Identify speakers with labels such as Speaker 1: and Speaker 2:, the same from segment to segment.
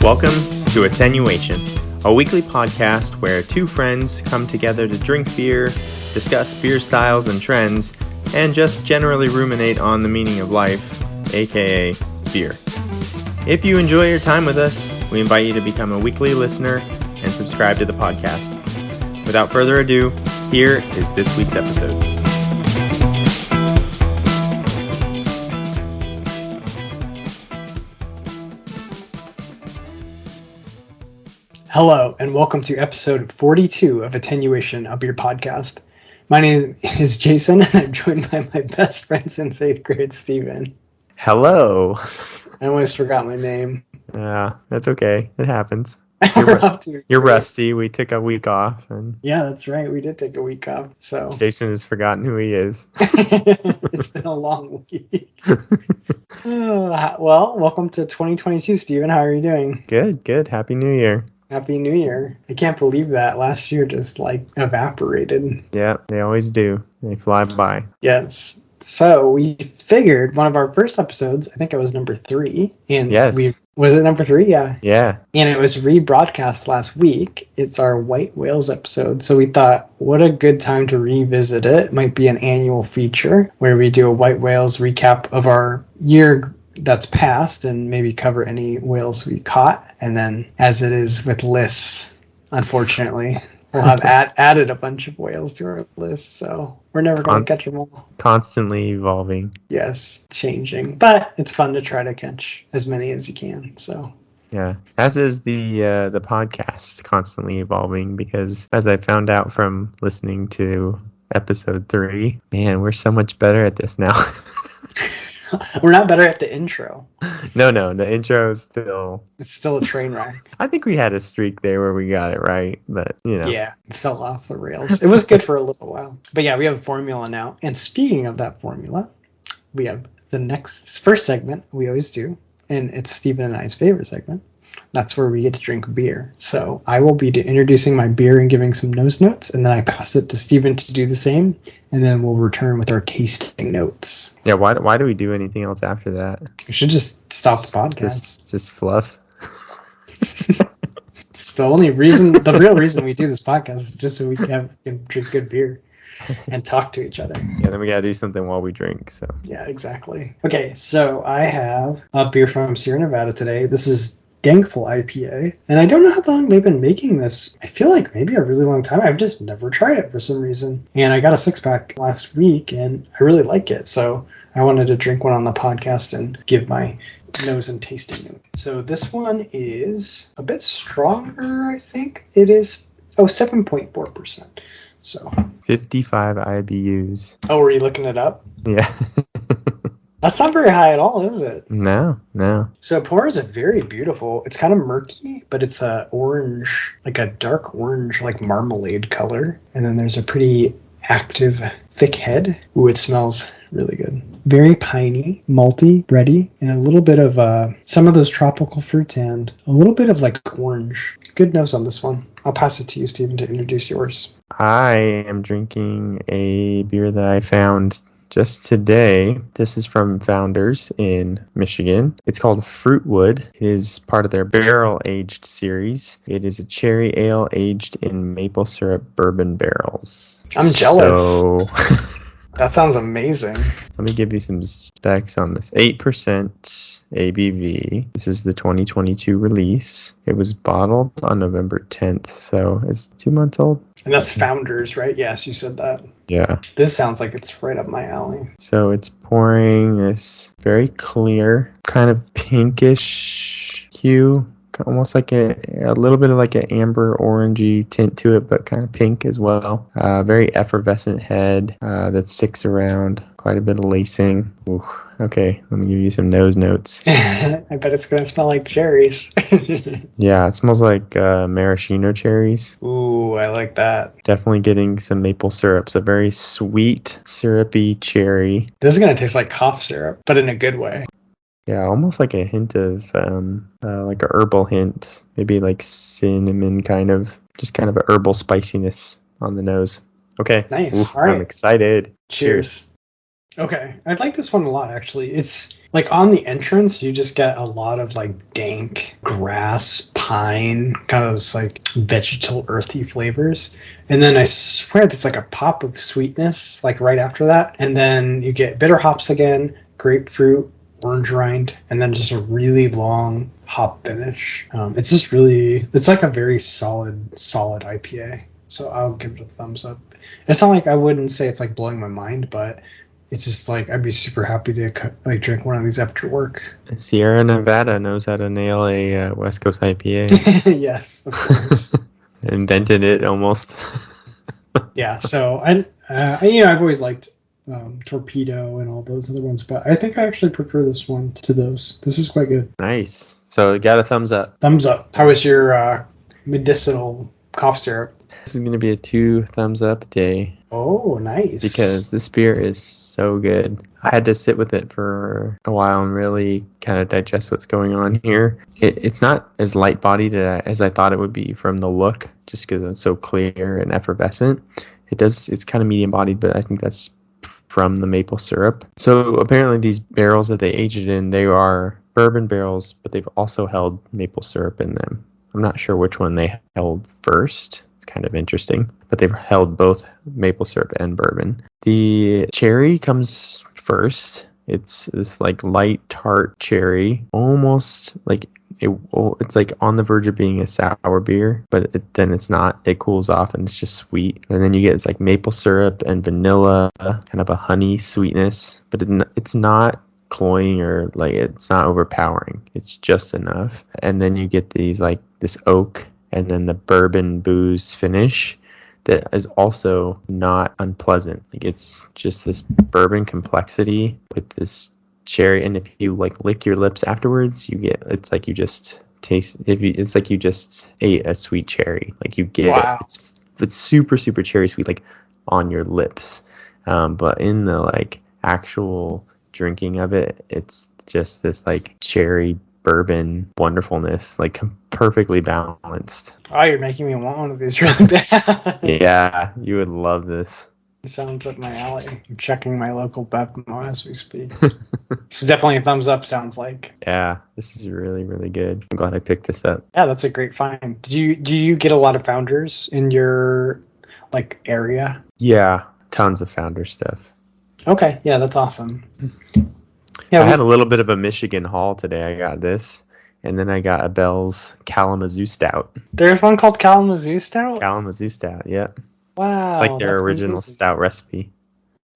Speaker 1: Welcome to Attenuation, a weekly podcast where two friends come together to drink beer, discuss beer styles and trends, and just generally ruminate on the meaning of life, aka beer. If you enjoy your time with us, we invite you to become a weekly listener and subscribe to the podcast. Without further ado, here is this week's episode.
Speaker 2: Hello, and welcome to episode 42 of Attenuation, a beer podcast. My name is Jason, and I'm joined by my best friend since 8th grade, Steven.
Speaker 1: Hello.
Speaker 2: I almost forgot my name.
Speaker 1: That's okay. It happens. You're rusty. We took a week off.
Speaker 2: Yeah, that's right. We did take a week off. So
Speaker 1: Jason has forgotten who he is.
Speaker 2: It's been a long week. Well, welcome to 2022, Steven. How are you doing?
Speaker 1: Good. Happy New Year.
Speaker 2: Happy New Year. I can't believe that last year just evaporated.
Speaker 1: Yeah, they always do. They fly by.
Speaker 2: Yes. So we figured one of our first episodes, I think it was number 3. And
Speaker 1: yes.
Speaker 2: Was it number 3? Yeah.
Speaker 1: Yeah.
Speaker 2: And it was rebroadcast last week. It's our White Whales episode. So we thought, what a good time to revisit it. It might be an annual feature where we do a White Whales recap of our year that's passed and maybe cover any whales we caught. And then, as it is with lists, unfortunately, we'll have added a bunch of whales to our list, so we're never going to catch them all.
Speaker 1: Constantly evolving.
Speaker 2: Yes, changing. But it's fun to try to catch as many as you can, so.
Speaker 1: Yeah, as is the podcast, constantly evolving, because as I found out from listening to episode 3, man, we're so much better at this now.
Speaker 2: We're not better at the intro.
Speaker 1: No, the intro is still...
Speaker 2: It's still a train wreck.
Speaker 1: I think we had a streak there where we got it right, but,
Speaker 2: Yeah, it fell off the rails. It was good for a little while. But yeah, we have a formula now. And speaking of that formula, we have the first segment we always do, and it's Steven and I's favorite segment. That's where we get to drink beer. So I will be introducing my beer and giving some nose notes, and then I pass it to Steven to do the same, and then we'll return with our tasting notes.
Speaker 1: Yeah, why do we do anything else after that?
Speaker 2: We should just stop the podcast.
Speaker 1: Just fluff.
Speaker 2: It's the real reason we do this podcast is just so we can drink good beer and talk to each other.
Speaker 1: Yeah, then we gotta do something while we drink. So
Speaker 2: yeah, exactly. Okay, so I have a beer from Sierra Nevada today. This is Dankful IPA, and I don't know how long they've been making this. I feel like maybe a really long time. I've just never tried it for some reason, and I got a 6-pack last week, and I really like it, so I wanted to drink one on the podcast and give my nose and tasting note. So this one is a bit stronger, I think. It is 7.4%. So
Speaker 1: 55 IBUs.
Speaker 2: Oh, were you looking it up?
Speaker 1: Yeah.
Speaker 2: That's not very high at all, is it?
Speaker 1: No.
Speaker 2: So pour is very beautiful. It's kind of murky, but it's a orange, like a dark orange, like marmalade color. And then there's a pretty active, thick head. Ooh, it smells really good. Very piney, malty, bready, and a little bit of some of those tropical fruits and a little bit of like orange. Good nose on this one. I'll pass it to you, Steven, to introduce yours.
Speaker 1: I am drinking a beer that I found just today. This is from Founders in Michigan. It's called Frootwood. It is part of their barrel-aged series. It is a cherry ale aged in maple syrup bourbon barrels.
Speaker 2: I'm jealous. That sounds amazing.
Speaker 1: Let me give you some specs on this. 8% ABV. This is the 2022 release. It was bottled on November 10th, so it's 2 months old.
Speaker 2: And that's Founders, right? Yes, you said that.
Speaker 1: Yeah.
Speaker 2: This sounds like it's right up my alley.
Speaker 1: So it's pouring this very clear, kind of pinkish hue, almost like a little bit of like an amber orangey tint to it, but kind of pink as well. Very effervescent head that sticks around. Quite a bit of lacing. Ooh, okay, let me give you some nose notes.
Speaker 2: I bet it's going to smell like cherries.
Speaker 1: Yeah, it smells like maraschino cherries.
Speaker 2: Ooh, I like that.
Speaker 1: Definitely getting some maple syrup. So very sweet, syrupy cherry.
Speaker 2: This is going to taste like cough syrup, but in a good way.
Speaker 1: Yeah, almost like a hint of like a herbal hint. Maybe like cinnamon just kind of a herbal spiciness on the nose. Okay.
Speaker 2: Nice.
Speaker 1: Ooh,
Speaker 2: all right.
Speaker 1: I'm excited.
Speaker 2: Cheers. Okay. I like this one a lot, actually. It's like on the entrance, you just get a lot of like dank grass, pine, kind of those like vegetal, earthy flavors. And then I swear there's like a pop of sweetness like right after that. And then you get bitter hops again, grapefruit, orange rind, and then just a really long hop finish. It's just really, it's like a very solid IPA. So I'll give it a thumbs up. It's not like I wouldn't say it's like blowing my mind, but it's just like I'd be super happy to like drink one of these after work.
Speaker 1: Sierra Nevada knows how to nail a West Coast IPA.
Speaker 2: Yes, of course.
Speaker 1: Invented it almost.
Speaker 2: Yeah. So I've always liked Torpedo and all those other ones, but I think I actually prefer this one to those. This is quite good.
Speaker 1: Nice. So you got a thumbs up.
Speaker 2: Thumbs up. How was your medicinal cough syrup?
Speaker 1: This is going to be a 2 thumbs up day.
Speaker 2: Oh, nice.
Speaker 1: Because this beer is so good. I had to sit with it for a while and really kind of digest what's going on here. It's not as light-bodied as I thought it would be from the look, just because it's so clear and effervescent. It's kind of medium-bodied, but I think that's from the maple syrup. So apparently these barrels that they aged it in, they are bourbon barrels, but they've also held maple syrup in them. I'm not sure which one they held first. It's kind of interesting, but they've held both maple syrup and bourbon. The cherry comes first. It's this like light tart cherry, almost like it's like on the verge of being a sour beer, but then it's not. It cools off and it's just sweet. And then you get it's like maple syrup and vanilla, kind of a honey sweetness, but it's not cloying or like it's not overpowering. It's just enough. And then you get these like this oak and then the bourbon booze finish that is also not unpleasant. Like it's just this bourbon complexity with this cherry, and if you like lick your lips afterwards, you get it's like you just it's like you just ate a sweet cherry. Like you get
Speaker 2: wow.
Speaker 1: It's super cherry sweet like on your lips, but in the like actual drinking of it, it's just this like cherry bourbon wonderfulness, like perfectly balanced.
Speaker 2: Oh, you're making me want one of these really bad.
Speaker 1: Yeah, you would love this.
Speaker 2: It sounds up my alley. I'm checking my local Bevmo as we speak. So definitely a thumbs up, sounds like.
Speaker 1: Yeah, this is really good. I'm glad I picked this up.
Speaker 2: Yeah, that's a great find. Do you get a lot of founders in your like area?
Speaker 1: Yeah, tons of founder stuff.
Speaker 2: Okay, yeah, that's awesome.
Speaker 1: Yeah, I had a little bit of a Michigan haul today. I got this, and then I got a Bell's Kalamazoo Stout.
Speaker 2: There's one called Kalamazoo Stout?
Speaker 1: Kalamazoo Stout, yeah.
Speaker 2: Wow.
Speaker 1: Like their original stout recipe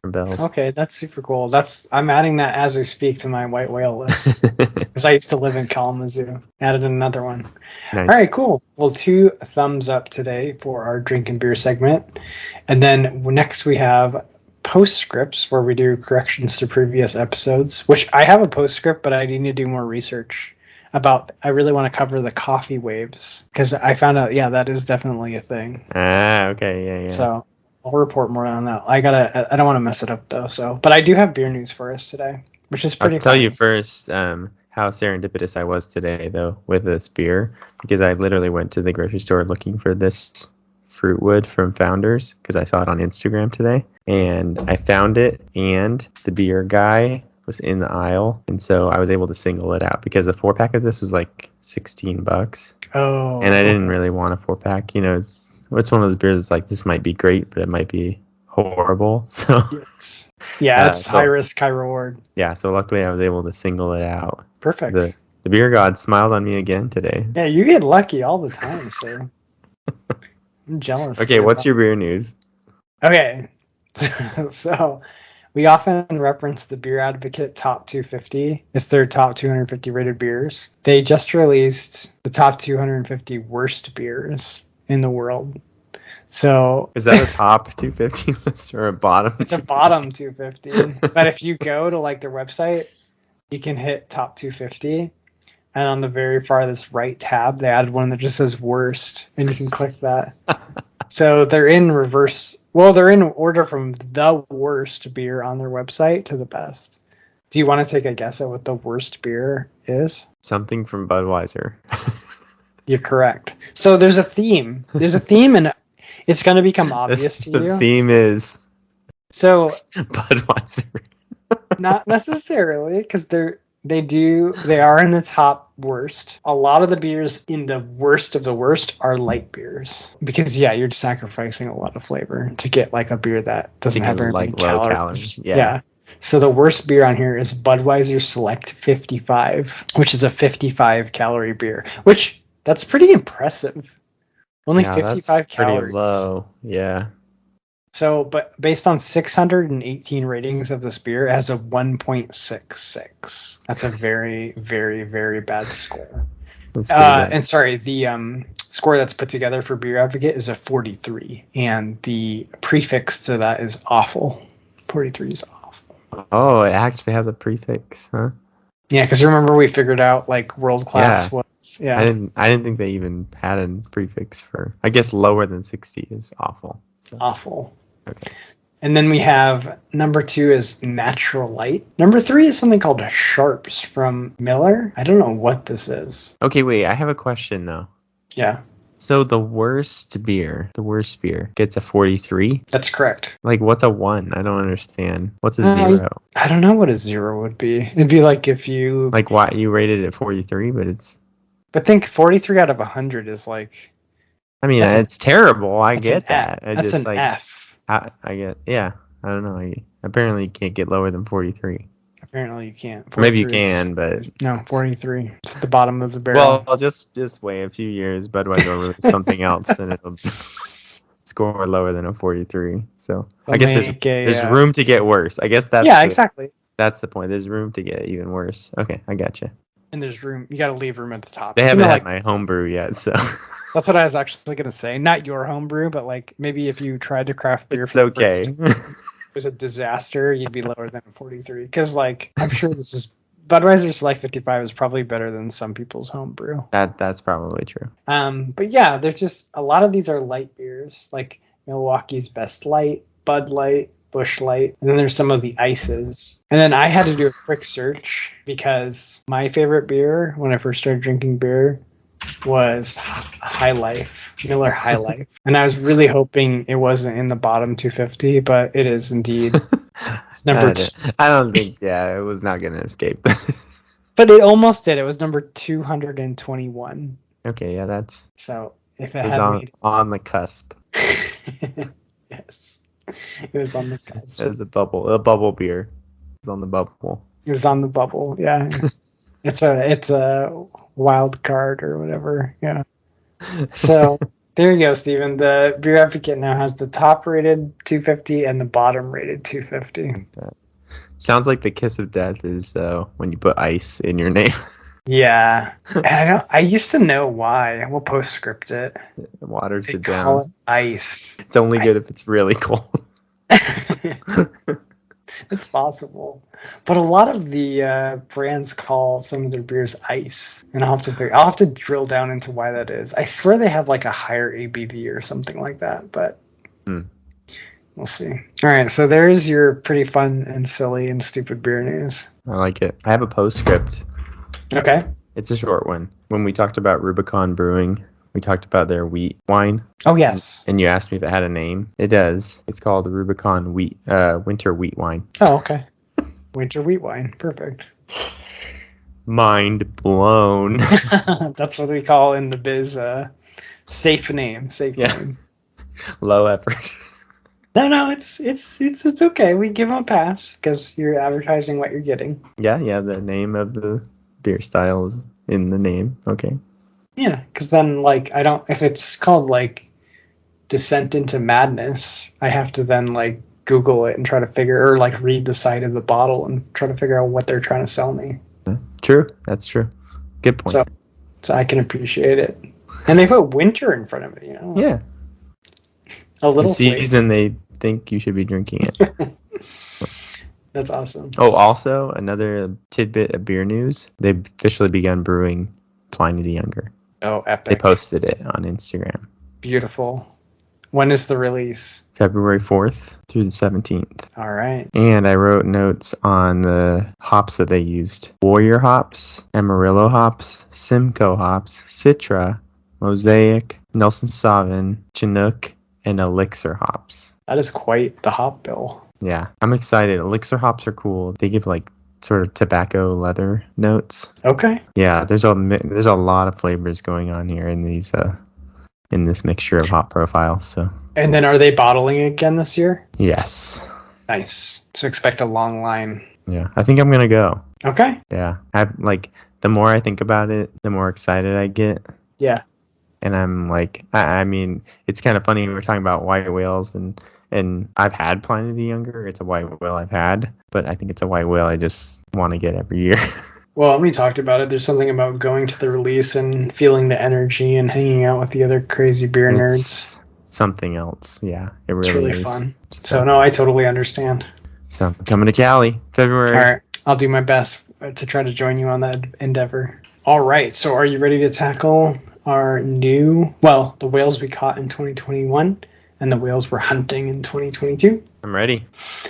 Speaker 1: from Bell's.
Speaker 2: Okay, that's super cool. I'm adding that as we speak to my white whale list. Because I used to live in Kalamazoo. Added another one.
Speaker 1: Nice.
Speaker 2: All right, cool. Well, 2 thumbs up today for our drink and beer segment. And then next we have postscripts, where we do corrections to previous episodes, which I have a postscript, but I need to do more research about. I really want to cover the coffee waves, because I found out, yeah, that is definitely a thing.
Speaker 1: Okay, yeah.
Speaker 2: So I'll report more on that. I don't want to mess it up though. So, but I do have beer news for us today, which is pretty.
Speaker 1: I'll tell you first how serendipitous I was today though with this beer, because I literally went to the grocery store looking for this Frootwood from Founders because I saw it on Instagram today, and I found it, and the beer guy was in the aisle, and so I was able to single it out because a 4-pack of this was like $16.
Speaker 2: Oh.
Speaker 1: And I didn't really want a 4-pack. You know, it's one of those beers that's like, this might be great, but it might be horrible. So
Speaker 2: yes. Yeah, it's high risk, high reward.
Speaker 1: Yeah, so luckily I was able to single it out.
Speaker 2: Perfect.
Speaker 1: The beer god smiled on me again today.
Speaker 2: Yeah, you get lucky all the time, sir. I'm jealous.
Speaker 1: Okay, what's your beer news?
Speaker 2: Okay, so we often reference the Beer Advocate Top 250. It's their top 250 rated beers. They just released the top 250 worst beers in the world. So
Speaker 1: is that a top 250 list or a bottom?
Speaker 2: It's a bottom 250. But if you go to like their website, you can hit top 250. And on the very farthest right tab, they added one that just says worst, and you can click that. So they're in reverse. Well, they're in order from the worst beer on their website to the best. Do you want to take a guess at what the worst beer is?
Speaker 1: Something from Budweiser.
Speaker 2: You're correct. So there's a theme. There's a theme, and it's going to become obvious to you.
Speaker 1: The theme is
Speaker 2: so
Speaker 1: Budweiser.
Speaker 2: Not necessarily, because they are in the top worst. A lot of the beers in the worst of the worst are light beers. Because you're sacrificing a lot of flavor to get like a beer that doesn't have very many
Speaker 1: low
Speaker 2: calories.
Speaker 1: Yeah.
Speaker 2: So the worst beer on here is Budweiser Select 55, which is a 55 calorie beer, which that's pretty impressive. Only 55
Speaker 1: that's
Speaker 2: calories.
Speaker 1: Pretty low. Yeah.
Speaker 2: So, but based on 618 ratings of this beer, it has a 1.66. That's a very, very, very bad score. And sorry, the score that's put together for Beer Advocate is a 43, and the prefix to that is awful. 43 is awful.
Speaker 1: Oh, it actually has a prefix, huh?
Speaker 2: Yeah, because remember we figured out like world class was. Yeah.
Speaker 1: I didn't think they even had a prefix for. I guess lower than 60 is awful. So.
Speaker 2: Awful.
Speaker 1: Okay.
Speaker 2: And then we have number 2 is Natural Light. Number 3 is something called Sharps from Miller. I don't know what this is.
Speaker 1: Okay, wait. I have a question though.
Speaker 2: Yeah.
Speaker 1: So the worst beer gets a 43?
Speaker 2: That's correct.
Speaker 1: Like, what's a 1? I don't understand. What's a 0?
Speaker 2: I don't know what a 0 would be. It'd be like if you...
Speaker 1: Like, why you rated it 43, but it's...
Speaker 2: But think 43 out of 100 is like...
Speaker 1: I mean, it's terrible. I get that.
Speaker 2: That's an F.
Speaker 1: I get... Yeah. I don't know. Apparently, you can't get lower than 43.
Speaker 2: Apparently you can't.
Speaker 1: Maybe you can, but...
Speaker 2: No, 43. It's at the bottom of the barrel.
Speaker 1: Well, just wait a few years. Budweiser will release something else, and it'll score lower than a 43. So I guess there's room to get worse. I guess that's...
Speaker 2: Yeah, exactly.
Speaker 1: That's the point. There's room to get even worse. Okay, I gotcha.
Speaker 2: And there's room. You got to leave room at the top.
Speaker 1: They haven't had my homebrew yet, so...
Speaker 2: That's what I was actually going to say. Not your homebrew, but like maybe if you tried to craft beer...
Speaker 1: It's okay.
Speaker 2: Was a disaster, you'd be lower than a 43. Because, like, I'm sure this is... Budweiser Select 55 is probably better than some people's homebrew.
Speaker 1: That's probably true.
Speaker 2: But yeah, there's just... A lot of these are light beers. Like, Milwaukee's Best Light, Bud Light, Busch Light. And then there's some of the ices. And then I had to do a quick search because my favorite beer, when I first started drinking beer, was High Life, Miller High Life. And I was really hoping it wasn't in the bottom 250, but it is indeed. It's number 2.
Speaker 1: I don't think, it was not going to escape.
Speaker 2: But it almost did. It was number 221.
Speaker 1: Okay, yeah, that's...
Speaker 2: So if
Speaker 1: it was on the cusp.
Speaker 2: Yes. It was on the cusp.
Speaker 1: It was a bubble beer. It was on the bubble.
Speaker 2: It was on the bubble, yeah. It's a wild card or whatever, yeah. So there you go, Steven. The Beer Advocate now has the top rated 250 and the bottom rated 250.
Speaker 1: Sounds like the kiss of death is when you put ice in your name.
Speaker 2: Yeah, I used to know why. We'll postscript it.
Speaker 1: It waters it down.
Speaker 2: Call it ice.
Speaker 1: It's only good if it's really cold.
Speaker 2: It's possible, but a lot of the brands call some of their beers ice, and I'll have to drill down into why that is. I swear they have like a higher ABV or something like that, but we'll see. All right, so there's your pretty fun and silly and stupid beer news.
Speaker 1: I like it. I have a postscript.
Speaker 2: Okay.
Speaker 1: It's a short one. When we talked about Rubicon Brewing, we talked about their wheat wine.
Speaker 2: Oh, yes.
Speaker 1: And you asked me if it had a name. It does. It's called the Rubicon Winter Wheat Wine.
Speaker 2: Oh, okay. Winter wheat wine. Perfect.
Speaker 1: Mind blown.
Speaker 2: That's what we call in the biz safe name. Name.
Speaker 1: Low effort.
Speaker 2: No, it's okay. We give them a pass because you're advertising what you're getting.
Speaker 1: Yeah, the name of the beer style is in the name. Okay.
Speaker 2: Yeah, because then, like, if it's called, like, Descent into Madness, I have to then, like, Google it and try to or, like, read the side of the bottle and try to figure out what they're trying to sell me.
Speaker 1: True. That's true. Good point.
Speaker 2: So I can appreciate it. And they put winter in front of it, you know?
Speaker 1: Yeah.
Speaker 2: A little
Speaker 1: the season they think you should be drinking it.
Speaker 2: That's awesome.
Speaker 1: Oh, also, another tidbit of beer news. They've officially begun brewing Pliny the Younger.
Speaker 2: Oh, epic.
Speaker 1: They posted it on Instagram.
Speaker 2: Beautiful. When is the release?
Speaker 1: February 4th through the 17th.
Speaker 2: All right.
Speaker 1: And I wrote notes on the hops that they used. Warrior hops, Amarillo hops, Simcoe hops, Citra, Mosaic, Nelson Sauvin, Chinook, and Elixir hops.
Speaker 2: That is quite the hop bill.
Speaker 1: Yeah, I'm excited. Elixir hops are cool. They give like sort of tobacco leather notes.
Speaker 2: Okay.
Speaker 1: Yeah, there's a lot of flavors going on here in these in this mixture of hop profiles. So.
Speaker 2: And then are they bottling again this year?
Speaker 1: Yes.
Speaker 2: Nice. So expect a long line.
Speaker 1: Yeah, I think I'm gonna go.
Speaker 2: Okay.
Speaker 1: Yeah, the more I think about it, the more excited I get.
Speaker 2: Yeah.
Speaker 1: And I'm like, I mean, it's kind of funny. We're talking about white whales, and I've had Pliny the Younger. It's a white whale I've had, but I think it's a white whale I just want to get every year.
Speaker 2: Well, we talked about it. There's something about going to the release and feeling the energy and hanging out with the other crazy beer nerds.
Speaker 1: Something else. Yeah,
Speaker 2: It's really fun. So, no, I totally understand.
Speaker 1: So, I'm coming to Cali, February.
Speaker 2: All right. I'll do my best to try to join you on that endeavor. All right. So, are you ready to tackle our the whales we caught in 2021 and the whales we're hunting in 2022?
Speaker 1: I'm ready.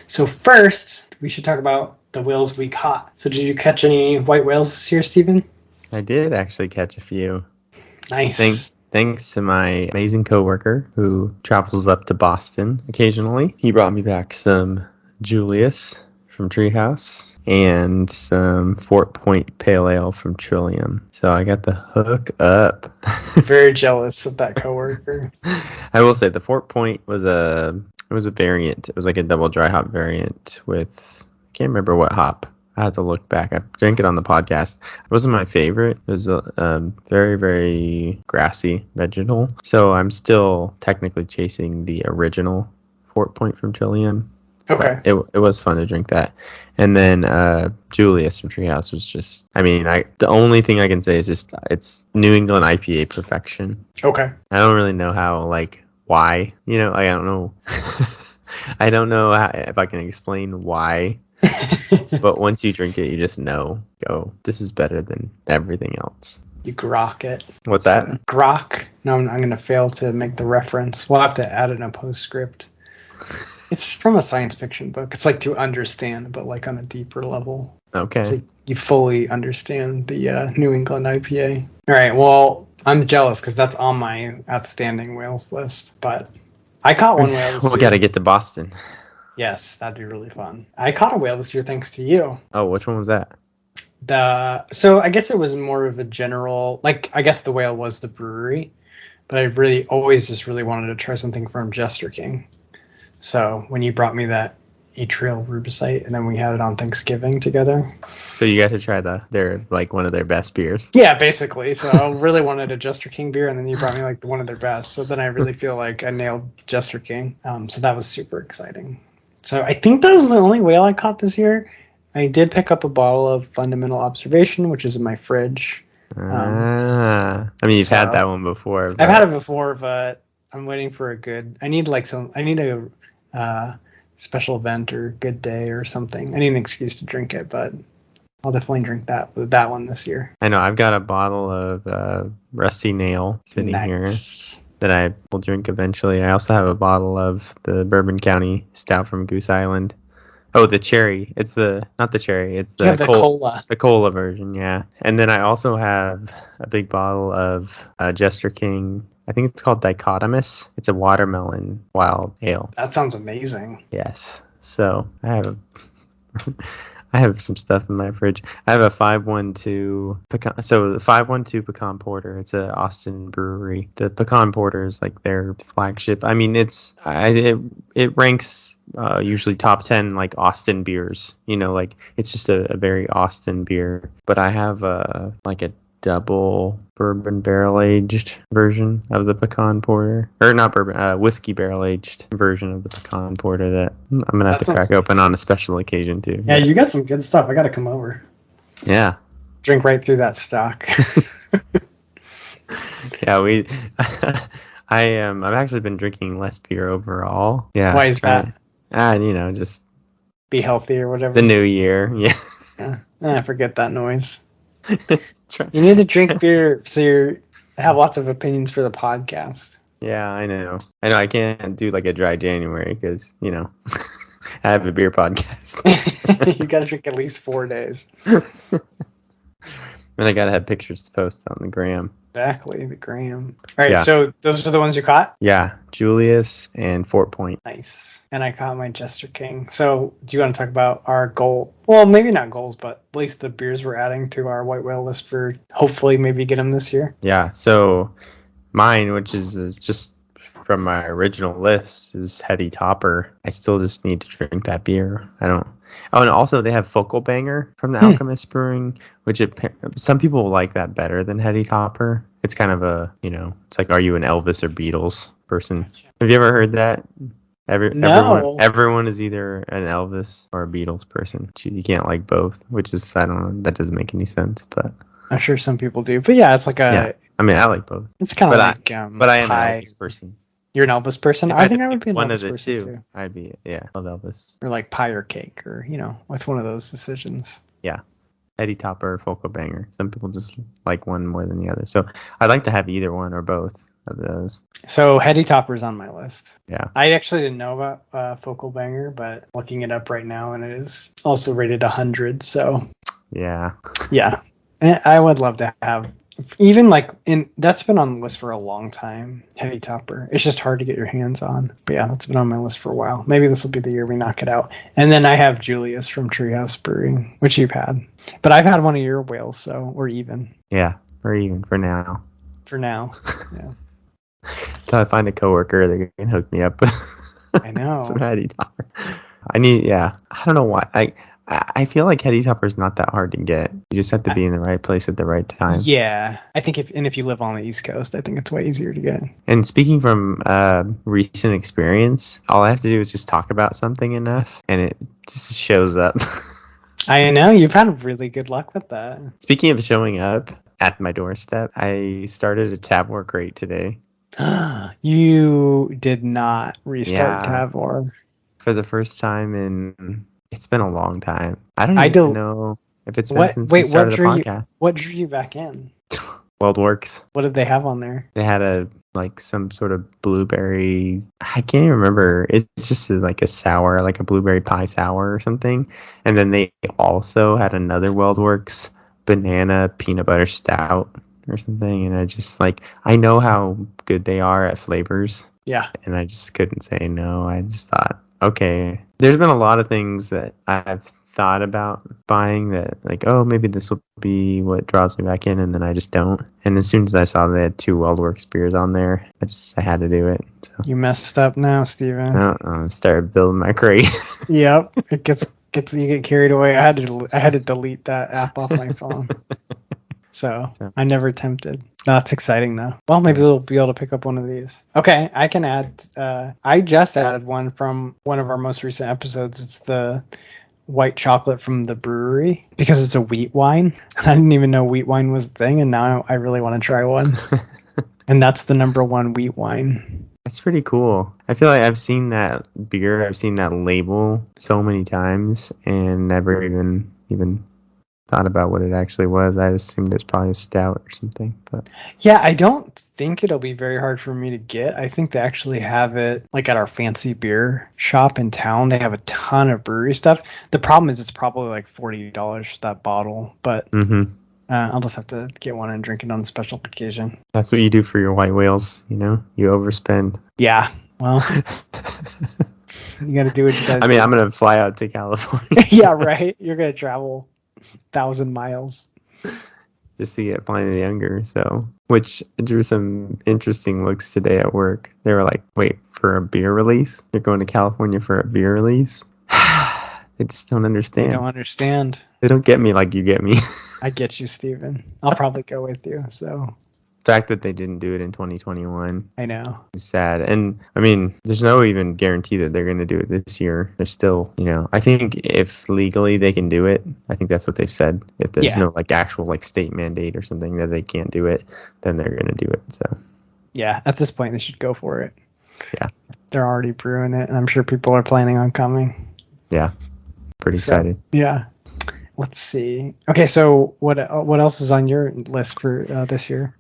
Speaker 2: So, first, we should talk about the whales we caught. So, did you catch any white whales this year, Stephen?
Speaker 1: I did actually catch a few.
Speaker 2: Nice.
Speaker 1: Thanks to my amazing coworker who travels up to Boston occasionally. He brought me back some Julius from Treehouse and some Fort Point Pale Ale from Trillium. So I got the hook up.
Speaker 2: Very jealous of that coworker.
Speaker 1: I will say the Fort Point was a variant. It was like a double dry hop variant with, I can't remember what hop. I had to look back. I drank it on the podcast. It wasn't my favorite. It was very, very grassy vegetal. So I'm still technically chasing the original Fort Point from Trillium.
Speaker 2: Okay.
Speaker 1: It was fun to drink that. And then Julius from Treehouse was just, I mean, the only thing I can say is just it's New England IPA perfection.
Speaker 2: Okay.
Speaker 1: I don't really know how, why. I don't know. I don't know if I can explain why. But once you drink it, you just know, this is better than everything else.
Speaker 2: You grok it.
Speaker 1: What's that?
Speaker 2: Grok. No, I'm going to fail to make the reference. We'll have to add it in a postscript. It's from a science fiction book. It's like to understand, but like on a deeper level.
Speaker 1: Okay.
Speaker 2: So you fully understand the New England IPA. All right. Well, I'm jealous because that's on my outstanding whales list. But I caught one whale this year.
Speaker 1: We got to get to Boston.
Speaker 2: Yes, that'd be really fun. I caught a whale this year thanks to you.
Speaker 1: Oh, which one was that?
Speaker 2: So I guess it was more of a general, I guess the whale was the brewery, but I really always just really wanted to try something from Jester King. So when you brought me that atrial rubicite and then we had it on Thanksgiving together.
Speaker 1: So you got to try one of their best beers.
Speaker 2: Yeah, basically. So I really wanted a Jester King beer and then you brought me one of their best. So then I really feel like I nailed Jester King. So that was super exciting. So I think that was the only whale I caught this year. I did pick up a bottle of Fundamental Observation, which is in my fridge.
Speaker 1: I mean, you've had that one before.
Speaker 2: I've had it before, but I'm waiting for I need a special event or good day or something. I need an excuse to drink it, but I'll definitely drink that one this year.
Speaker 1: I know. I've got a bottle of Rusty Nail sitting here that I will drink eventually. I also have a bottle of the Bourbon County Stout from Goose Island. Oh, the cherry. It's not the cherry. It's the
Speaker 2: cola.
Speaker 1: The cola version, yeah. And then I also have a big bottle of Jester King. I think it's called Dichotomous. It's a watermelon wild ale.
Speaker 2: That sounds amazing.
Speaker 1: Yes. So I have some stuff in my fridge. I have a 512 pecan. So the 512 pecan porter. It's a Austin brewery. The pecan porter is their flagship. I mean, it ranks usually top 10 Austin beers. It's just a very Austin beer. But I have a double bourbon barrel aged version of the pecan porter, or not bourbon, whiskey barrel aged version of the pecan porter that I'm gonna have to crack open on a special occasion too.
Speaker 2: Yeah, you got some good stuff. I gotta come over.
Speaker 1: Yeah,
Speaker 2: drink right through that stock.
Speaker 1: Yeah, I've actually been drinking less beer overall. Yeah.
Speaker 2: Why is that?
Speaker 1: Just
Speaker 2: be healthy or whatever.
Speaker 1: The new year. Yeah.
Speaker 2: I forget that noise. You need to drink beer so you have lots of opinions for the podcast.
Speaker 1: Yeah, I know. I can't do a dry January because, I have a beer podcast.
Speaker 2: You got to drink at least 4 days.
Speaker 1: And I gotta have pictures to post on the gram.
Speaker 2: Exactly, the gram. All right,
Speaker 1: Yeah.
Speaker 2: so those are the ones you caught?
Speaker 1: Yeah, Julius and Fort Point.
Speaker 2: Nice. And I caught my Jester King. So do you want to talk about our goal? Well, maybe not goals, but at least the beers we're adding to our white whale list for hopefully maybe get them this year.
Speaker 1: Yeah, so mine, which is just from my original list, is Heady Topper. I still just need to drink that beer. I don't. Oh, and also they have Focal Banger from the Alchemist Brewing, which some people like that better than Heady Topper. It's kind of a, it's like, are you an Elvis or Beatles person? Have you ever heard that?
Speaker 2: No.
Speaker 1: Everyone is either an Elvis or a Beatles person. You can't like both, which is, I don't know, that doesn't make any sense, but
Speaker 2: I'm sure some people do. But yeah, it's like
Speaker 1: I mean, I like both.
Speaker 2: It's kind of like
Speaker 1: but I am an Elvis person.
Speaker 2: You're an Elvis person? I think I would be an
Speaker 1: one
Speaker 2: Elvis
Speaker 1: of the
Speaker 2: person
Speaker 1: two.
Speaker 2: too.
Speaker 1: I'd be, love Elvis.
Speaker 2: Or like pie or cake, or what's one of those decisions?
Speaker 1: Yeah, Heady Topper, Focal Banger. Some people just like one more than the other. So I'd like to have either one or both of those.
Speaker 2: So Heady Topper's on my list.
Speaker 1: Yeah.
Speaker 2: I actually didn't know about Focal Banger, but looking it up right now, and it is also rated 100. So
Speaker 1: yeah.
Speaker 2: I would love to have. Even that's been on the list for a long time, Heady Topper. It's just hard to get your hands on. But yeah, that's been on my list for a while. Maybe this will be the year we knock it out. And then I have Julius from Treehouse Brewing, which you've had. But I've had one of your whales, so we're even.
Speaker 1: Yeah, we're even for now.
Speaker 2: For now, yeah.
Speaker 1: Until I find a coworker that can hook me up.
Speaker 2: I know.
Speaker 1: Some Heady Topper. I don't know why. I feel like Heady Topper is not that hard to get. You just have to be in the right place at the right time.
Speaker 2: Yeah, I think if you live on the East Coast, I think it's way easier to get.
Speaker 1: And speaking from recent experience, all I have to do is just talk about something enough, and it just shows up.
Speaker 2: I know, you've had really good luck with that.
Speaker 1: Speaking of showing up at my doorstep, I started a Tavor crate today.
Speaker 2: You did not restart Tavor.
Speaker 1: For the first time in... It's been a long time. I don't even know if it's been since we started the podcast.
Speaker 2: What drew you back in?
Speaker 1: WeldWorks.
Speaker 2: What did they have on there?
Speaker 1: They had some sort of blueberry. I can't even remember. It's just like a sour, like a blueberry pie sour or something. And then they also had another WeldWorks banana peanut butter stout or something. And I just I know how good they are at flavors.
Speaker 2: Yeah.
Speaker 1: And I just couldn't say no. I just thought, okay. There's been a lot of things that I've thought about buying that maybe this will be what draws me back in, and then I just don't. And as soon as I saw they had 2 WeldWorks beers on there, I had to do it. So
Speaker 2: you messed up now, Steven.
Speaker 1: I started building my crate.
Speaker 2: Yep. It gets you get carried away. I had to delete that app off my phone. So I never attempted. That's exciting though. Well, maybe we'll be able to pick up one of these. Okay, I can add. I just added one from one of our most recent episodes. It's the white chocolate from the brewery because it's a wheat wine. I didn't even know wheat wine was a thing, and now I really want to try one. And that's the #1 wheat wine.
Speaker 1: That's pretty cool. I feel like I've seen that beer. I've seen that label so many times and never even thought about what it actually was. I assumed it's probably a stout or something. But
Speaker 2: yeah, I don't think it'll be very hard for me to get. I think they actually have it at our fancy beer shop in town. They have a ton of brewery stuff. The problem is it's probably $40 for that bottle, but I'll just have to get one and drink it on a special occasion.
Speaker 1: That's what you do for your white whales, you overspend.
Speaker 2: Yeah, well, you got to do what you got to do.
Speaker 1: I mean, I'm going to fly out to California.
Speaker 2: Yeah, right. You're going to travel 1,000 miles
Speaker 1: just to get finally younger. So, which drew some interesting looks today at work. They were like, "Wait, for a beer release? You're going to California for a beer release?" They just don't understand.
Speaker 2: They don't understand.
Speaker 1: They don't get me like you get me.
Speaker 2: I get you, Steven. I'll probably go with you. So
Speaker 1: the fact that they didn't do it in 2021,
Speaker 2: I know,
Speaker 1: is sad. And I mean, there's no even guarantee that they're going to do it this year. They're still, I think if legally they can do it, I think that's what they've said. If there's no actual state mandate or something that they can't do it, then they're going to do it. So
Speaker 2: yeah, at this point they should go for it.
Speaker 1: Yeah,
Speaker 2: they're already brewing it, and I'm sure people are planning on coming.
Speaker 1: Yeah, pretty excited.
Speaker 2: Yeah. Let's see. Okay, so what else is on your list for this year?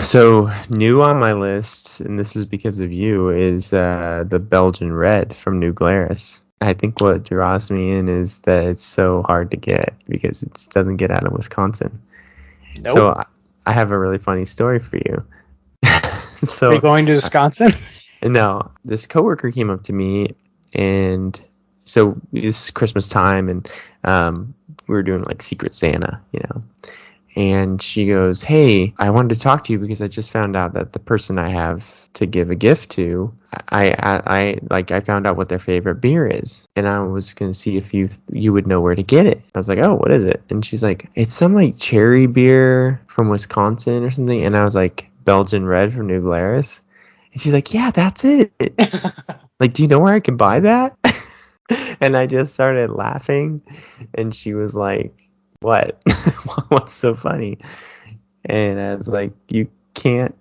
Speaker 1: So new on my list, and this is because of you, is the Belgian Red from New Glarus. I think what draws me in is that it's so hard to get because it doesn't get out of Wisconsin.
Speaker 2: Nope.
Speaker 1: So I have a really funny story for you. So
Speaker 2: Are you going to Wisconsin?
Speaker 1: no, this coworker came up to me, and so it's Christmas time, and we were doing like Secret Santa, and she goes, "Hey, I wanted to talk to you because I just found out that the person I have to give a gift to, I found out what their favorite beer is, and I was gonna see if you would know where to get it." I was like, "Oh, what is it?" And she's like, "It's some like cherry beer from Wisconsin or something," and I was like, "Belgian Red from New Glarus," and she's like, "Yeah, that's it." Like, do you know where I can buy that? And I just started laughing, and she was like, "What? What's so funny?" And I was like, "You can't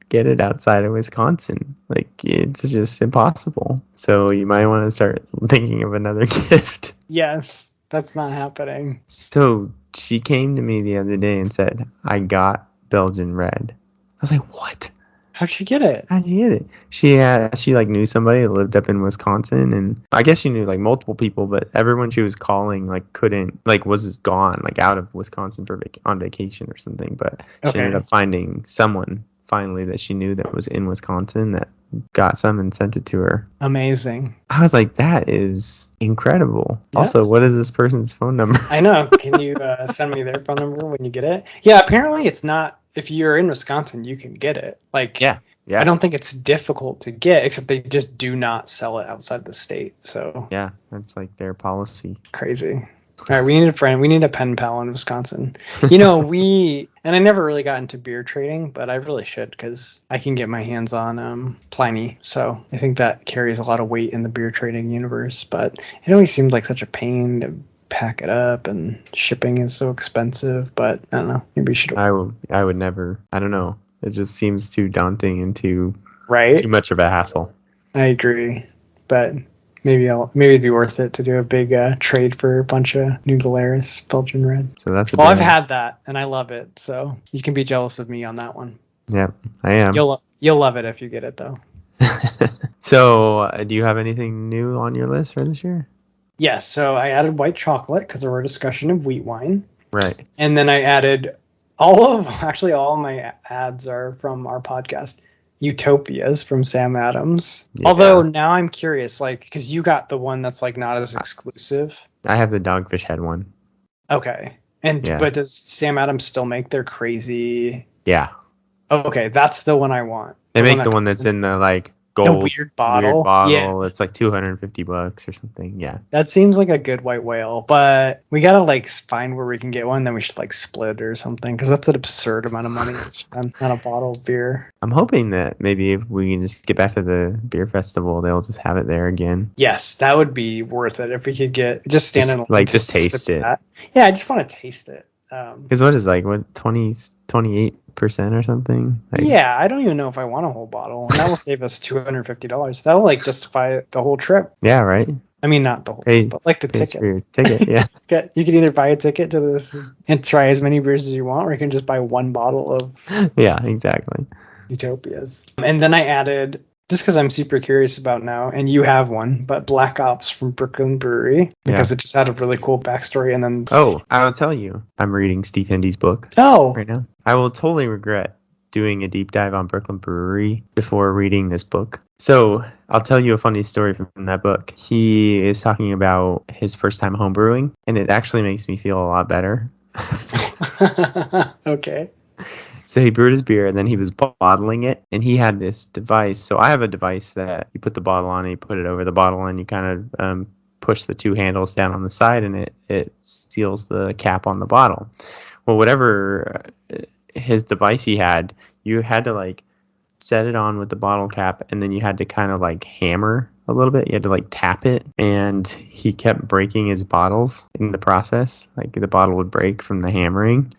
Speaker 1: get it outside of Wisconsin. Like, it's just impossible. So you might want to start thinking of another gift."
Speaker 2: Yes, that's not happening.
Speaker 1: So she came to me the other day and said, "I got Belgian Red." I was like, "What?
Speaker 2: How'd she get it?
Speaker 1: How'd you get it?" She like knew somebody that lived up in Wisconsin, and I guess she knew like multiple people, but everyone she was calling like couldn't, like was gone, like out of Wisconsin for on vacation or something. But she ended up finding someone finally that she knew that was in Wisconsin that got some and sent it to her.
Speaker 2: Amazing.
Speaker 1: I was like, that is incredible.
Speaker 2: Yeah.
Speaker 1: Also, what is this person's phone number?
Speaker 2: I know. Can you send me their phone number when you get it? Yeah, apparently it's not. If you're in Wisconsin, you can get it. Like,
Speaker 1: Yeah.
Speaker 2: I don't think it's difficult to get, except they just do not sell it outside the state. So
Speaker 1: yeah, that's like their policy.
Speaker 2: Crazy. All right, we need a friend. We need a pen pal in Wisconsin. And I never really got into beer trading, but I really should because I can get my hands on Pliny. So I think that carries a lot of weight in the beer trading universe. But it always seemed like such a pain to pack it up, and shipping is so expensive. But I don't know. Maybe you should.
Speaker 1: I would never. I don't know. It just seems too daunting and too
Speaker 2: Right.
Speaker 1: too much of a hassle.
Speaker 2: I agree, but maybe it'd be worth it to do a big trade for a bunch of New Glarus Belgian Red.
Speaker 1: So that's
Speaker 2: I've had that and I love it. So you can be jealous of me on that one.
Speaker 1: Yeah, I am.
Speaker 2: You'll love it if you get it though.
Speaker 1: So, do you have anything new on your list for this year?
Speaker 2: Yes. So I added white chocolate because there were a discussion of wheat wine.
Speaker 1: Right.
Speaker 2: And then I added all my ads are from our podcast. Utopias from Sam Adams. Yeah. Although now I'm curious, like, because you got the one that's like not as exclusive.
Speaker 1: I have the Dogfish Head one.
Speaker 2: Okay. But does Sam Adams still make their crazy?
Speaker 1: Yeah.
Speaker 2: Okay, that's the one I want.
Speaker 1: They make the one that's in the like gold
Speaker 2: weird bottle.
Speaker 1: Yeah. It's like $250 or something. Yeah.
Speaker 2: That seems like a good white whale, but we gotta like find where we can get one. Then we should like split or something because that's an absurd amount of money to spend on a bottle of beer.
Speaker 1: I'm hoping that maybe if we can just get back to the beer festival, they'll just have it there again.
Speaker 2: Yes, that would be worth it if we could just stand in
Speaker 1: like just taste it.
Speaker 2: Yeah, I just want to taste it.
Speaker 1: Because what is 28% or something? Like,
Speaker 2: yeah, I don't even know if I want a whole bottle. And that will save us $250. That'll like justify the whole trip.
Speaker 1: Yeah, right.
Speaker 2: I mean, not the whole trip, but like the ticket.
Speaker 1: For your ticket, yeah.
Speaker 2: You can either buy a ticket to this and try as many beers as you want, or you can just buy one bottle of.
Speaker 1: Yeah, exactly.
Speaker 2: Utopias. And then I added, just because I'm super curious about now, and you have one, but Black Ops from Brooklyn Brewery, because it just had a really cool backstory. And then
Speaker 1: I'll tell you, I'm reading Steve Hindy's book right now. I will totally regret doing a deep dive on Brooklyn Brewery before reading this book. So I'll tell you a funny story from that book. He is talking about his first time home brewing, and it actually makes me feel a lot better.
Speaker 2: Okay.
Speaker 1: So he brewed his beer, and then he was bottling it, and he had this device. So I have a device that you put the bottle on, and you put it over the bottle, and you kind of push the two handles down on the side, and it seals the cap on the bottle. Well, whatever his device he had, you had to like set it on with the bottle cap, and then you had to kind of like hammer a little bit. You had to like tap it, and he kept breaking his bottles in the process. Like the bottle would break from the hammering.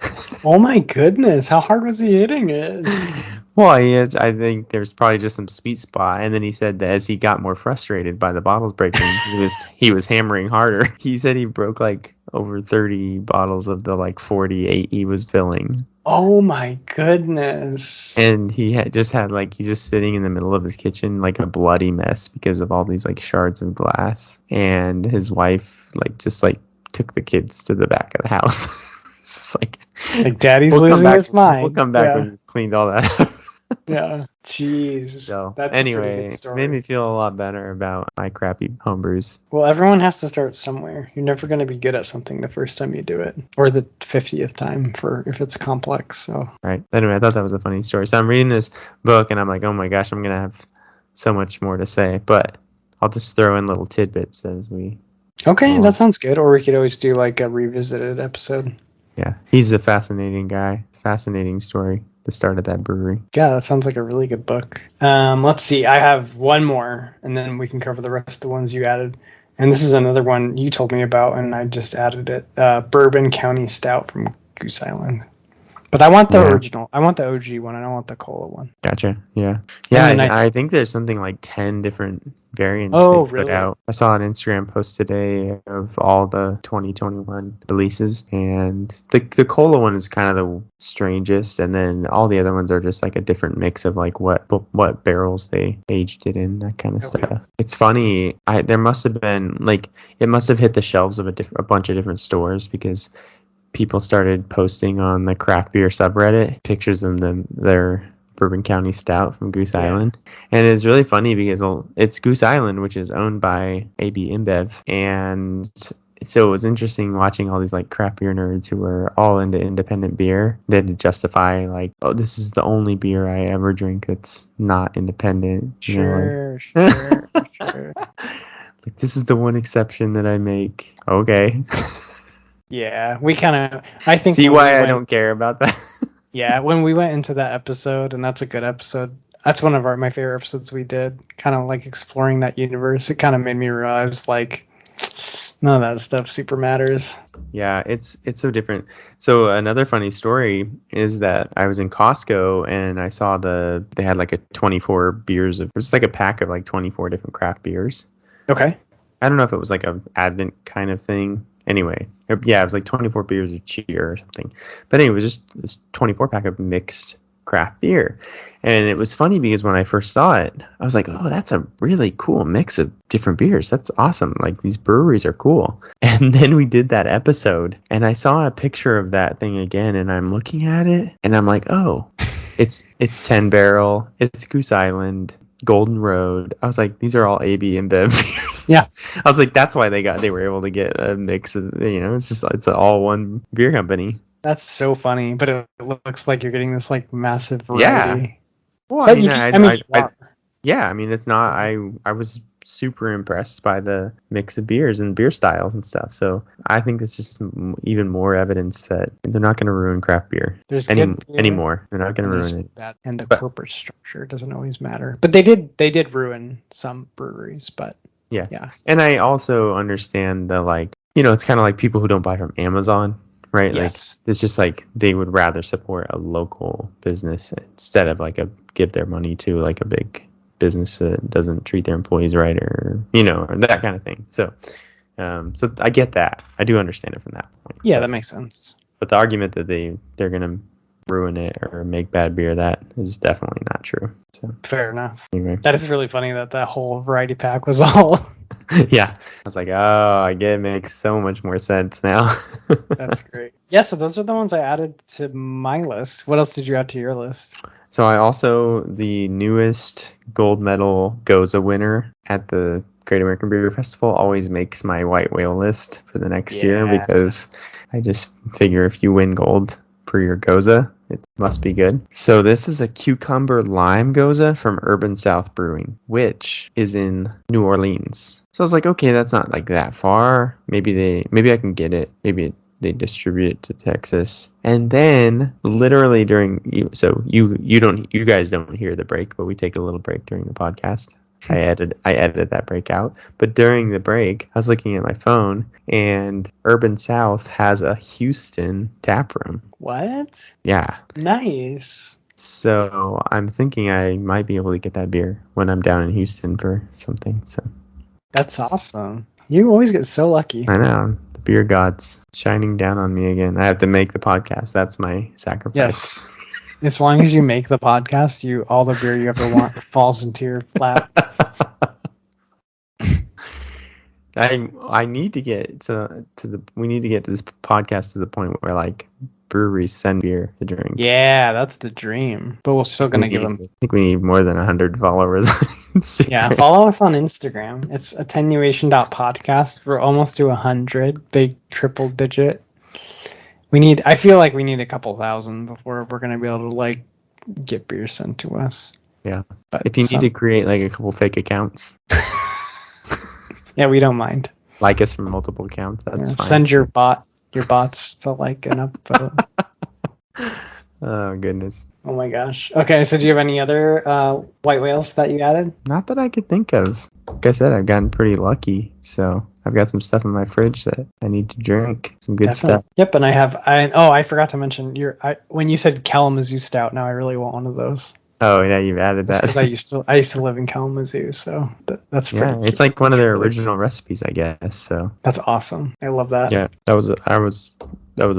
Speaker 2: Oh my goodness, how hard was he hitting it?
Speaker 1: Well, I think there's probably just some sweet spot, and then he said that as he got more frustrated by the bottles breaking, he was hammering harder. He said he broke like over 30 bottles of the like 48 he was filling.
Speaker 2: Oh my goodness.
Speaker 1: And he's just sitting in the middle of his kitchen like a bloody mess because of all these like shards of glass. And his wife just took the kids to the back of the house. It's like
Speaker 2: Daddy's losing his mind.
Speaker 1: We'll come back when you've cleaned all that up.
Speaker 2: Yeah. Jeez.
Speaker 1: So
Speaker 2: That's a pretty
Speaker 1: anyway,
Speaker 2: good story.
Speaker 1: it made me feel a lot better about my crappy homebrews.
Speaker 2: Well, everyone has to start somewhere. You're never going to be good at something the first time you do it, or the 50th time if it's complex. So.
Speaker 1: Right. Anyway, I thought that was a funny story. So I'm reading this book and I'm like, oh my gosh, I'm gonna have so much more to say. But I'll just throw in little tidbits as we.
Speaker 2: Okay, that sounds good. Or we could always do like a revisited episode.
Speaker 1: Yeah, he's a fascinating guy. Fascinating story. The start of that brewery.
Speaker 2: Yeah, that sounds like a really good book. Let's see. I have one more, and then we can cover the rest of the ones you added. And this is another one you told me about, and I just added it. Bourbon County Stout from Goose Island. But I want the original. I want the OG one. I don't want the cola one.
Speaker 1: Gotcha. Yeah. Yeah, I think there's something like 10 different variants they put out. I saw an Instagram post today of all the 2021 releases, and the cola one is kind of the strangest, and then all the other ones are just like a different mix of like what barrels they aged it in, that kind of stuff. It's funny. There must have been like it must have hit the shelves of a bunch of different stores because people started posting on the craft beer subreddit pictures of their Bourbon County Stout from Goose Island. And it's really funny because it's Goose Island, which is owned by AB InBev. And so it was interesting watching all these like craft beer nerds who were all into independent beer. They had to justify like, oh, this is the only beer I ever drink that's not independent.
Speaker 2: Sure.
Speaker 1: Like, this is the one exception that I make. Okay.
Speaker 2: Yeah, we kind of. I think.
Speaker 1: See why I don't care about that?
Speaker 2: Yeah, when we went into that episode, and that's a good episode. That's one of my favorite episodes we did. Kind of like exploring that universe. It kind of made me realize like none of that stuff super matters.
Speaker 1: Yeah, it's so different. So another funny story is that I was in Costco and I saw they had like a 24 beers it was like a pack of like 24 different craft beers.
Speaker 2: Okay.
Speaker 1: I don't know if it was like a Advent kind of thing. Anyway, yeah, it was like 24 beers of cheer or something. But anyway, it was just this 24 pack of mixed craft beer. And it was funny because when I first saw it, I was like, oh, that's a really cool mix of different beers. That's awesome. Like, these breweries are cool. And then we did that episode and I saw a picture of that thing again and I'm looking at it and I'm like, oh, it's 10 Barrel, it's Goose Island, Golden Road. I was like, these are all AB InBev beers.
Speaker 2: Yeah.
Speaker 1: I was like, that's why they were able to get a mix of, it's all one beer company.
Speaker 2: That's so funny, but it looks like you're getting this like massive variety.
Speaker 1: Yeah. Well, I mean, it's not. I was super impressed by the mix of beers and beer styles and stuff. So I think it's just even more evidence that they're not going to ruin craft beer anymore. They're not going to ruin it.
Speaker 2: That and the corporate structure doesn't always matter. But they did ruin some breweries. But yeah. And I also understand the it's kind of like people who don't buy from Amazon. Right. Yes. Like, it's just like they would rather support a local business instead of give their money to like a big business that doesn't treat their employees right or that kind of thing. So I get that. I do understand it from that point. Yeah, that makes sense.
Speaker 1: But the argument that they're going to ruin it or make bad beer, that is definitely not true. So
Speaker 2: fair enough.
Speaker 1: Anyway.
Speaker 2: That is really funny that whole variety pack was all.
Speaker 1: Yeah. I was like, oh, I get it. Makes so much more sense now.
Speaker 2: That's great. Yeah, so those are the ones I added to my list. What else did you add to your list?
Speaker 1: So I also, the newest gold medal Goza winner at the Great American Beer Festival always makes my white whale list for the next year because I just figure if you win gold for your Goza, it must be good. So this is a cucumber lime Goza from Urban South Brewing, which is in New Orleans. So I was like, okay, that's not like that far. Maybe I can get it. Maybe they distribute it to Texas. And then literally you guys don't hear the break, but we take a little break during the podcast. I edited that break out. But during the break, I was looking at my phone and Urban South has a Houston tap room.
Speaker 2: What?
Speaker 1: Yeah.
Speaker 2: Nice.
Speaker 1: So I'm thinking I might be able to get that beer when I'm down in Houston for something. So
Speaker 2: that's awesome. You always get so lucky.
Speaker 1: I know. The beer gods shining down on me again. I have to make the podcast. That's my sacrifice.
Speaker 2: Yes. As long as you make the podcast, all the beer you ever want falls into your lap.
Speaker 1: I need to get we need to get this podcast to the point where like breweries send beer to drink.
Speaker 2: Yeah, that's the dream. But we're still gonna give them.
Speaker 1: I think we need more than 100 followers on Instagram.
Speaker 2: Yeah, follow us on Instagram. It's attenuation.podcast. We're almost to 100, big triple digit. I feel like we need a couple thousand before we're gonna be able to like get beer sent to us.
Speaker 1: Yeah.
Speaker 2: But
Speaker 1: if you need to create like a couple fake accounts.
Speaker 2: Yeah, we don't mind.
Speaker 1: Like us from multiple accounts. That's fine.
Speaker 2: Send your bots to like an upvote.
Speaker 1: Oh goodness.
Speaker 2: Oh my gosh. Okay, so do you have any other white whales that you added?
Speaker 1: Not that I could think of. Like I said, I've gotten pretty lucky. So I've got some stuff in my fridge that I need to drink. Some good stuff.
Speaker 2: Yep, and I forgot to mention when you said Kalamazoo Stout. Now I really want one of those.
Speaker 1: Oh yeah, you've added that.
Speaker 2: Because I used to live in Kalamazoo, so that's pretty.
Speaker 1: Yeah, it's like one of their original recipes, I guess. So
Speaker 2: that's awesome. I love that.
Speaker 1: Yeah, that was a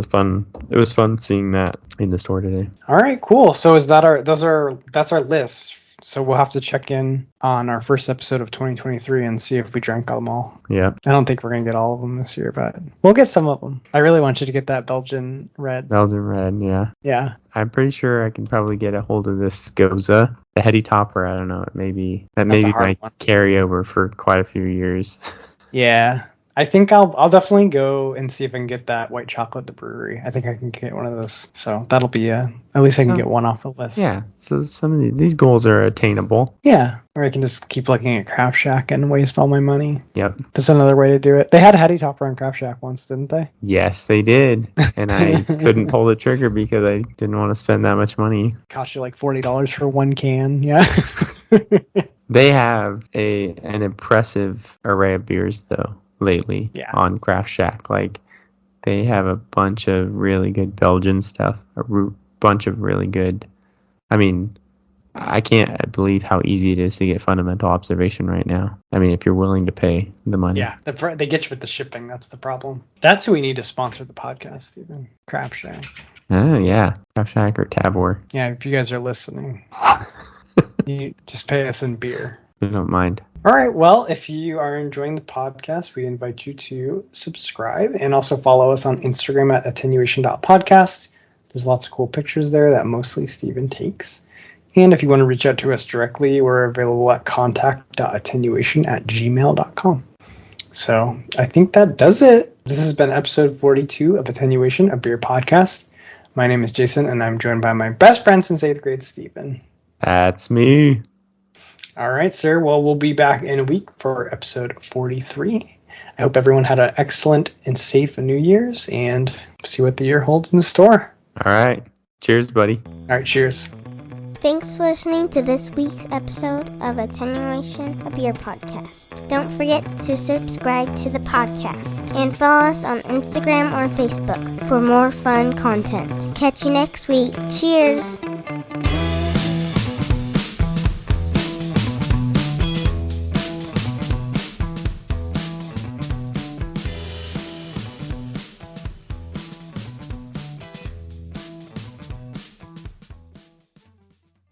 Speaker 1: fun. It was fun seeing that in the store today.
Speaker 2: All right, cool. So that's our list. So we'll have to check in on our first episode of 2023 and see if we drank them all.
Speaker 1: Yeah.
Speaker 2: I don't think we're going to get all of them this year, but we'll get some of them. I really want you to get that Belgian red.
Speaker 1: Belgian red, yeah.
Speaker 2: Yeah.
Speaker 1: I'm pretty sure I can probably get a hold of this Goza. The Heady Topper, I don't know. That may be my carryover for quite a few years.
Speaker 2: Yeah. I think I'll definitely go and see if I can get that white chocolate at the brewery. I think I can get one of those. So that'll be at least I can get one off the list.
Speaker 1: Yeah. So some of these goals are attainable.
Speaker 2: Yeah. Or I can just keep looking at Craft Shack and waste all my money.
Speaker 1: Yep.
Speaker 2: That's another way to do it. They had a Heady Topper on Craft Shack once, didn't they?
Speaker 1: Yes, they did. And I couldn't pull the trigger because I didn't want to spend that much money.
Speaker 2: Cost you like $40 for one can. Yeah.
Speaker 1: They have an impressive array of beers though. Lately on Craft Shack. Like they have a bunch of really good Belgian stuff, bunch of really good. I mean, I can't believe how easy it is to get Fundamental Observation right now. I mean, if you're willing to pay the money.
Speaker 2: Yeah, they get you with the shipping. That's the problem. That's who we need to sponsor the podcast, even Craft Shack.
Speaker 1: Oh yeah, Craft Shack or Tabor.
Speaker 2: Yeah, if you guys are listening, you just pay us in beer.
Speaker 1: I don't mind.
Speaker 2: All right. Well, if you are enjoying the podcast, we invite you to subscribe and also follow us on Instagram at attenuation.podcast. There's lots of cool pictures there that mostly Steven takes. And if you want to reach out to us directly, we're available at contact.attenuation@gmail.com. So I think that does it. This has been episode 42 of Attenuation, a beer podcast. My name is Jason, and I'm joined by my best friend since 8th grade, Steven.
Speaker 1: That's me.
Speaker 2: All right, sir. Well, we'll be back in a week for episode 43. I hope everyone had an excellent and safe New Year's and see what the year holds in store.
Speaker 1: All right. Cheers, buddy.
Speaker 2: All right, cheers.
Speaker 3: Thanks for listening to this week's episode of Attenuation, a beer podcast. Don't forget to subscribe to the podcast and follow us on Instagram or Facebook for more fun content. Catch you next week. Cheers!